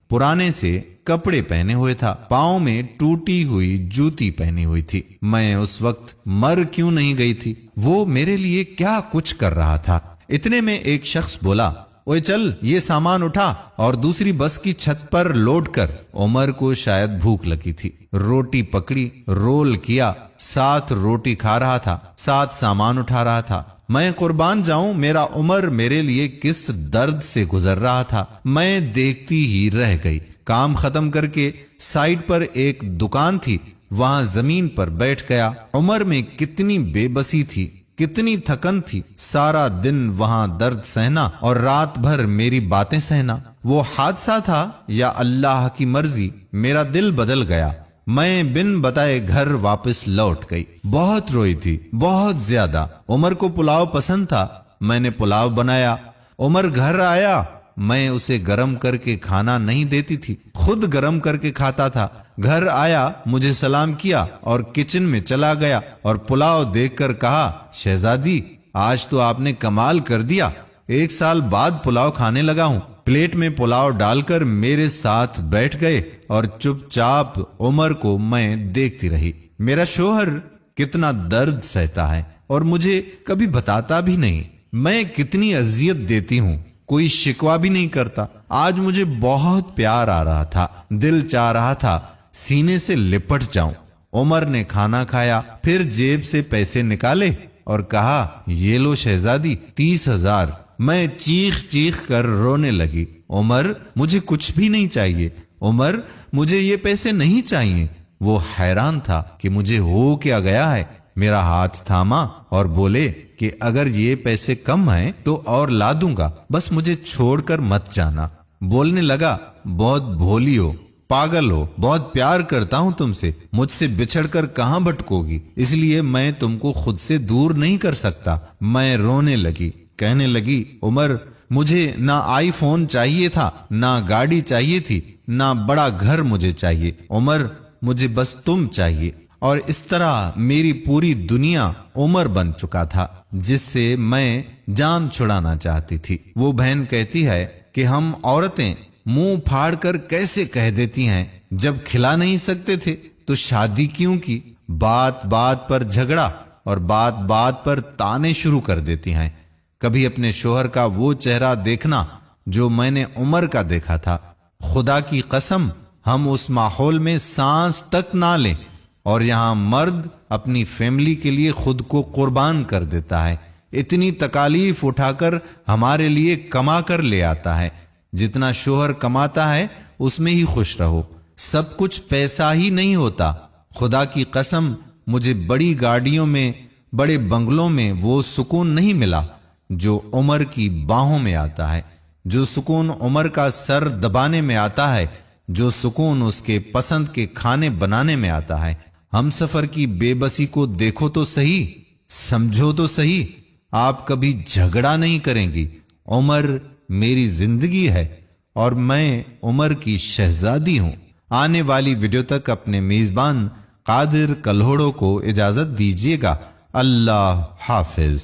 पुराने से कपड़े पहने हुए था, पाँव में टूटी हुई जूती पहनी हुई थी। मैं उस वक्त मर क्यों नहीं गई थी? वो मेरे लिए क्या कुछ कर रहा था। इतने में एक शख्स बोला, ओए चल ये सामान उठा और दूसरी बस की छत पर लोड कर। उमर को शायद भूख लगी थी, रोटी पकड़ी, रोल किया, 7 रोटी खा रहा था, 7 सामान उठा रहा था। मैं कुर्बान जाऊं, मेरा उमर मेरे लिए किस दर्द से गुजर रहा था। मैं देखती ही रह गई। काम खत्म करके साइड पर एक दुकान थी, वहां जमीन पर बैठ गया। उमर में कितनी बेबसी थी, कितनी थकन थी। सारा दिन वहां दर्द सहना और रात भर मेरी बातें सहना। वो हादसा था या अल्लाह की मर्जी, मेरा दिल बदल गया। मैं बिन बताए घर वापस लौट गई। बहुत रोई थी, बहुत ज्यादा। उमर को पुलाव पसंद था, मैंने पुलाव बनाया। उमर घर आया, मैं उसे गरम करके खाना नहीं देती थी, खुद गरम करके खाता था। घर आया, मुझे सलाम किया और किचन में चला गया और पुलाव देखकर कहा, शहजादी आज तो आपने कमाल कर दिया, 1 साल बाद पुलाव खाने लगा हूं। प्लेट में पुलाव डालकर मेरे साथ बैठ गए और चुपचाप उमर को मैं देखती रही। मेरा शोहर कितना दर्द सहता है और मुझे कभी बताता भी नहीं। मैं कितनी अजियत देती हूँ, कोई शिकवा भी नहीं करता। आज मुझे बहुत प्यार आ रहा था, दिल चाह रहा था सीने से लिपट जाऊं। उमर ने खाना खाया, फिर जेब से पैसे निकाले और कहा, ये लो शहजादी 30,000। मैं चीख चीख कर रोने लगी। उमर मुझे कुछ भी नहीं चाहिए, उमर मुझे ये पैसे नहीं चाहिए। वो हैरान था कि मुझे हो क्या गया है। मेरा हाथ थामा और बोले कि अगर ये पैसे कम हैं तो और ला दूंगा, बस मुझे छोड़कर मत जाना। बोलने लगा, बहुत भोली हो, पागल हो, बहुत प्यार करता हूं तुमसे, मुझसे बिछड़कर कहां भटकोगी, इसलिए मैं तुमको खुद से दूर नहीं कर सकता। मैं रोने लगी, कहने लगी, उमर मुझे ना आईफोन चाहिए था, ना गाड़ी चाहिए थी, ना बड़ा घर मुझे चाहिए। उमर मुझे बस तुम चाहिए। और इस तरह मेरी पूरी दुनिया उमर बन चुका था, जिससे मैं जान छुड़ाना चाहती थी। वो बहन कहती है कि हम औरतें मुंह फाड़ कर कैसे कह देती हैं, जब खिला नहीं सकते थे तो शादी क्यों की। बात बात पर झगड़ा और बात बात पर ताने शुरू कर देती हैं। कभी अपने शोहर का वो चेहरा देखना जो मैंने उमर का देखा था। खुदा की कसम, हम उस माहौल में सांस तक ना लें। और यहां मर्द अपनी फैमिली के लिए खुद को कुर्बान कर देता है, इतनी तकालीफ उठाकर हमारे लिए कमा कर ले आता है। जितना शोहर कमाता है उसमें ही खुश रहो। सब कुछ पैसा ही नहीं होता। खुदा की कसम, मुझे बड़ी गाड़ियों में, बड़े बंगलों में वो सुकून नहीं मिला जो उमर की बाहों में आता है, जो सुकून उमर का सर दबाने में आता है, जो सुकून उसके पसंद के खाने बनाने में आता है। हम सफर की बेबसी को देखो तो सही, समझो तो सही। आप कभी झगड़ा नहीं करेंगी। उमर मेरी जिंदगी है और मैं उमर की शहजादी हूं। आने वाली वीडियो तक अपने मेजबान कादिर कल्होड़ो को इजाजत दीजिएगा। अल्लाह हाफिज।